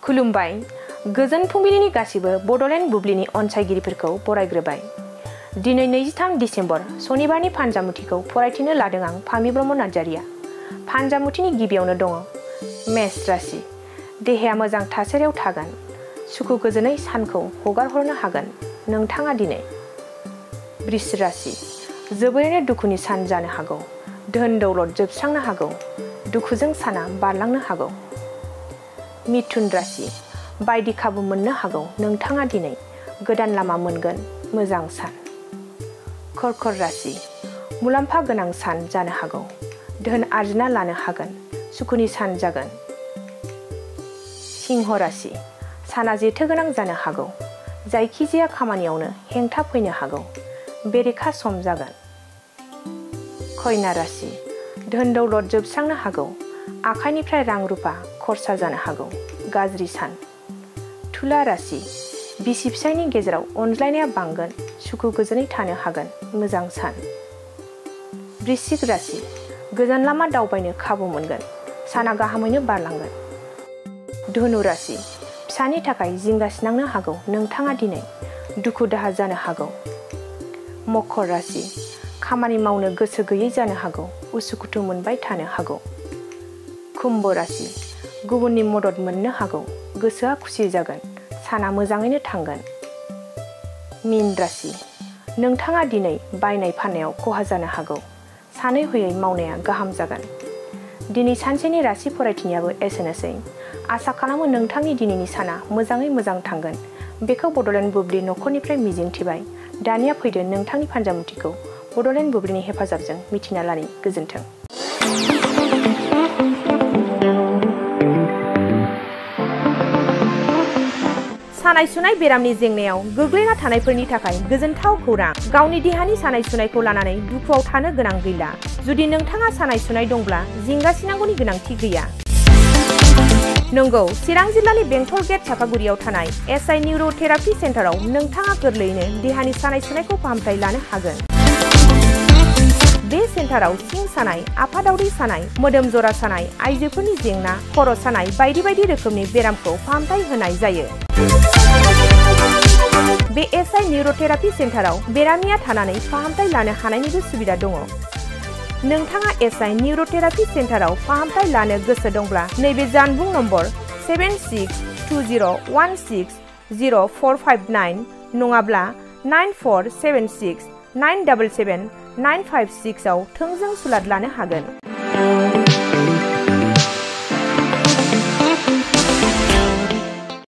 खुलुमबाय गोजोन फुंबिलिनि गासिबो बडलेण्ड बुब्लिनि अनसायगिरिफोरखौ बरायग्रोबाय। दिनै 23 डिसेम्बर सनिबारनि फानजामुथिखौ फरायथिनो लादों आं फामि ब्रह्म नार्जारिया। फानजामुथिनि गिबियावनो दङ मेष राशि। देहाया मोजां थासारियाव थागोन। सुखु गोजोनै सानखौ हगारहरनो हागोन नोंथाङा दिनै। वृष राशि। जोबोरैनो दुखुनि सान जानो हागौ। धोन दौलत जोबस्रांनो हागौ। दुखुजों साना बारलांनो हागौ। मिथुन राशि। बायदि खाबु मोननो हागौ नोंथाङा दिनै। गोदान लामा मोनगोन मोजां सान। कर्कट राशि। मुलाम्फा गोनां सान जानो हागौ। धोन आरजिना लानो हागोन। सुखुनि सान जागोन। सिंह राशि। साना जेथो गोनां जानो हागौ। जायखिजाया खामानियावनो हेंथा फैनो हागौ। बेरेखा सम जागोन। कन्या राशि। धोन दौलत जोबस्रांनो हागौ। आखाइनिफ्राय रां रुपा खरसा जानो हागौ। गाज्रि सान। तुला राशि। बिसि फिसायनि गेजेराव अनज्लायनाया बांगोन। सुखु गोजोनै थानो हागोन मोजां सान। वृश्चिक राशि। गोजान लामा दावबायनो खाबु मोनगोन। साना गाहामैनो बारलांगोन। धनु राशि। फिसानि थाखाय जिंगासिनांनो हागौ नोंथाङा दिनै। दुखु दाहा जानो हागौ। मकर राशि। खामानि मावनो गोसो गैयै जानो हागौ। उसुखुथु मोनबाय थानो हागौ। कुम्भ राशि। गुबुननि मदद मोननो हागौ। गोसोआ खुसि जागोन। साना मोजाङैनो थांगोन। मीन राशि। नोंथाङा दिनै बायनाय फाननायाव खहा जानो हागौ। सानै हयै मावनाया गाहाम जागोन। दिनै सानसेनि राशि फरायथिनायाबो एसेनोसै। आसा खालामो नोंथांनि दिनैनि साना मोजाङै मोजां थांगोन। बेखौ बडलेण्ड बुब्लि नखरनिफ्राय मिजिंथिबाय। दानिया फैदो नोंथांनि फानजामुथिखौ बडलेण्ड बुब्लिनि हेफाजाबजों मिथिना लानि। गोजोन्थों। सानाय सुनाय बेरामनि जेंनायाव गोग्लैना थानायफोरनि थाखाय गोजोनथाव खौरां। गावनि देहानि सानाय सुनायखौ लानानै दुखुआव थानो गोनां गैला। जुदि नोंथाङा सानाय सुनाय दंब्ला जिंगासिनांगौनि गोनांथि गैया। नंगौ, चिरां जिल्लानि बेंटल गेट चापागुरियाव थानाय एसआइ निउर'थेरापि सेन्टाराव नोंथाङा गोरलैयैनो देहानि सानाय सुनायखौ फाहामथाय लानो हागोन। बे सेन्टाराव सिं सानाय, आफादावरि सानाय, मोदोम जरा सानाय, आइजोफोरनि जेंना, खर' सानाय बायदि बायदि रोखोमनि बेरामखौ फाहामथाय होनाय जायो। बे एसआइ निउर'थेरापि सेन्टाराव बेरामिया थानानै फाहामथाय लानो हानायनिबो सुबिदा दङ। नोंथाङा एसआइ निउर'थेरापि सेन्टाराव फाहामथाय लानो गोसो दंब्ला नैबे जानबुं नम्बर 7620160459 नङाब्ला 9476977956 आव थोंजों सुलाद लानो हागोन।